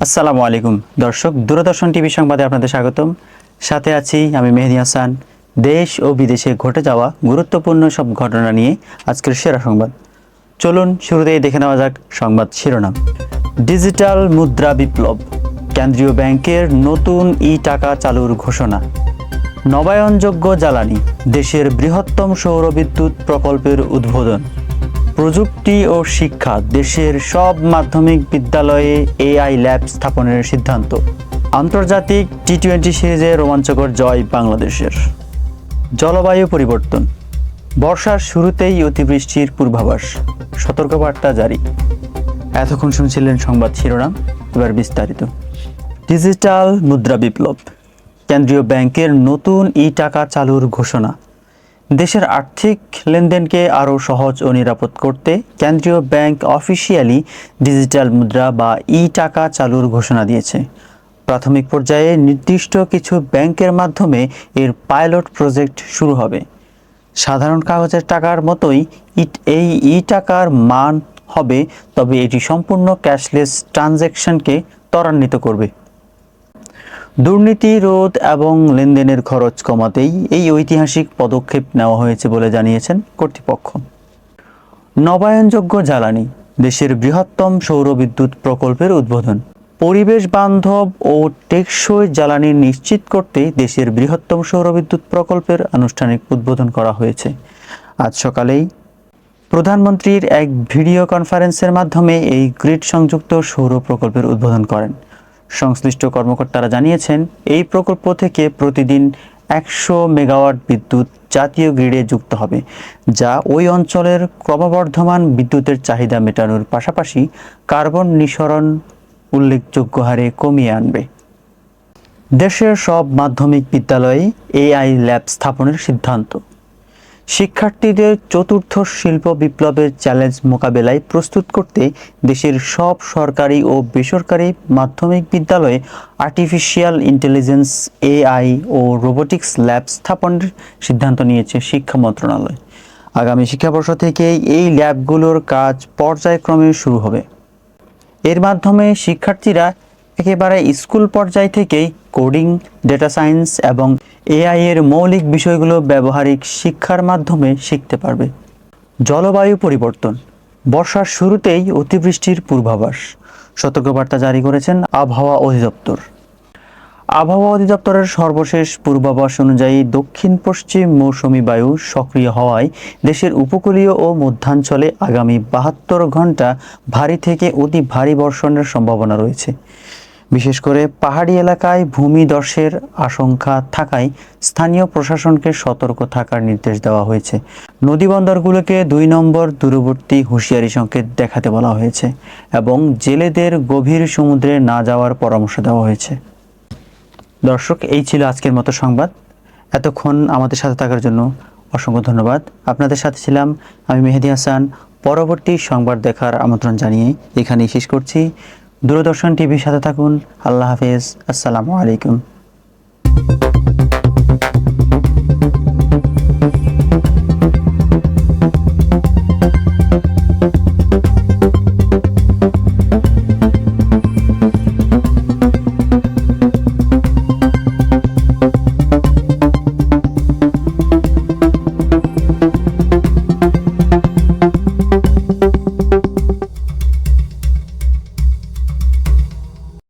আসসালামু আলাইকুম দর্শক, দূরদর্শন টিভি সংবাদে আপনাদের স্বাগতম। সাথে আছি আমি মেহেদী হাসান। দেশ ও বিদেশে ঘটে যাওয়া গুরুত্বপূর্ণ সব ঘটনা নিয়ে আজকের সেরা সংবাদ। চলুন শুরুতেই দেখে নেওয়া যাক সংবাদ শিরোনাম। ডিজিটাল মুদ্রা বিপ্লব, কেন্দ্রীয় ব্যাংকের নতুন টাকা চালুর ঘোষণা। নবায়নযোগ্য জ্বালানি, দেশের বৃহত্তম সৌরবিদ্যুৎ প্রকল্পের উদ্বোধন। প্রযুক্তি ও শিক্ষা, দেশের সব মাধ্যমিক বিদ্যালয়ে এআই ল্যাব স্থাপনের সিদ্ধান্ত। আন্তর্জাতিক টি-20 সিরিজে রোমাঞ্চকর জয় বাংলাদেশের। জলবায়ু পরিবর্তন, বর্ষার শুরুতেই অতিবৃষ্টির পূর্বাভাস, সতর্কবার্তা জারি। এতক্ষণ শুনছিলেন সংবাদ শিরোনাম, এবার বিস্তারিত। ডিজিটাল মুদ্রা বিপ্লব, কেন্দ্রীয় ব্যাংকের নতুন টাকা চালুর ঘোষণা। দেশের আর্থিক লেনদেনকে আরও সহজ ও নিরাপদ করতে কেন্দ্রীয় ব্যাংক অফিসিয়ালি ডিজিটাল মুদ্রা বা টাকা চালুর ঘোষণা দিয়েছে। প্রাথমিক পর্যায়ে নির্দিষ্ট কিছু ব্যাংকের মাধ্যমে এর পাইলট প্রজেক্ট শুরু হবে। সাধারণ কাগজের টাকার মতোই এই টাকার মান হবে, তবে এটি সম্পূর্ণ ক্যাশলেস ট্রানজ্যাকশনকে ত্বরান্বিত করবে। দুর্নীতি রোধ এবং লেনদেনের খরচ কমাতেই এই ঐতিহাসিক পদক্ষেপ নেওয়া হয়েছে বলে জানিয়েছেন কর্তৃপক্ষ। নবায়নযোগ্য জ্বালানি, দেশের বৃহত্তম সৌরবিদ্যুৎ প্রকল্পের উদ্বোধন। পরিবেশ বান্ধব ও টেকসই জ্বালানি নিশ্চিত করতে দেশের বৃহত্তম সৌরবিদ্যুৎ প্রকল্পের আনুষ্ঠানিক উদ্বোধন করা হয়েছে। আজ সকালেই প্রধানমন্ত্রীর এক ভিডিও কনফারেন্সের মাধ্যমে এই গ্রিড সংযুক্ত সৌর প্রকল্পের উদ্বোধন করেন। সংশ্লিষ্ট কর্মকর্তারা জানিয়েছেন, এই প্রকল্প থেকে প্রতিদিন 100 মেগাওয়াট বিদ্যুৎ জাতীয় গ্রিডে যুক্ত হবে, যা ওই অঞ্চলের ক্রমবর্ধমান বিদ্যুতের চাহিদা মেটানোর পাশাপাশি কার্বন নিঃসরণ উল্লেখযোগ্য হারে কমিয়ে আনবে। দেশের সব মাধ্যমিক বিদ্যালয়ে এআই ল্যাব স্থাপনের সিদ্ধান্ত। শিক্ষার্থীদের চতুর্থ শিল্প বিপ্লবের চ্যালেঞ্জ মোকাবেলায় প্রস্তুত করতে দেশের সব সরকারি ও বেসরকারি মাধ্যমিক বিদ্যালয়ে আর্টিফিশিয়াল ইন্টেলিজেন্স, এআই ও রোবোটিক্স ল্যাব স্থাপনের সিদ্ধান্ত নিয়েছে শিক্ষা মন্ত্রণালয়। আগামী শিক্ষাবর্ষ থেকেই এই ল্যাবগুলোর কাজ পর্যায়ক্রমে শুরু হবে। এর মাধ্যমে শিক্ষার্থীরা একেবারে স্কুল পর্যায় থেকেই কোডিং, ডেটা সায়েন্স এবং এআই এর মৌলিক বিষয়গুলো ব্যবহারিক শিক্ষার মাধ্যমে শিখতে পারবে। জলবায়ু পরিবর্তন, বর্ষার শুরুতেই অতিবৃষ্টির পূর্বাভাস, সতর্কবার্তা জারি করেছেন আবহাওয়া অধিদপ্তর। আবহাওয়া অধিদপ্তরের সর্বশেষ পূর্বাভাস অনুযায়ী দক্ষিণ পশ্চিম মৌসুমী বায়ু সক্রিয় হওয়ায় দেশের উপকূলীয় ও মধ্যাঞ্চলে আগামী 72 ঘন্টা ভারী থেকে অতি ভারী বর্ষণের সম্ভাবনা রয়েছে। বিশেষ করে পাহাড়ি এলাকায় ভূমিধসের আশঙ্কা থাকায় স্থানীয় প্রশাসনকে সতর্ক থাকার নির্দেশ দেওয়া হয়েছে। নদীবন্দরগুলোকে 2 নম্বর দূরবর্তী হুঁশিয়ারি সংকেত দেখাতে বলা হয়েছে এবং জেলেদের গভীর সমুদ্রে না যাওয়ার পরামর্শ দেওয়া হয়েছে। দর্শক, এই ছিল আজকের মতো সংবাদ। এতক্ষণ আমাদের সাথে থাকার জন্য অসংখ্য ধন্যবাদ। আপনাদের সাথে ছিলাম আমি মেহেদী হাসান। পরবর্তী সংবাদ দেখার আমন্ত্রণ জানিয়ে এখানেই শেষ করছি। দূরদর্শন টিভির সাথে থাকুন। আল্লাহ হাফেজ। আসসালামু আলাইকুম।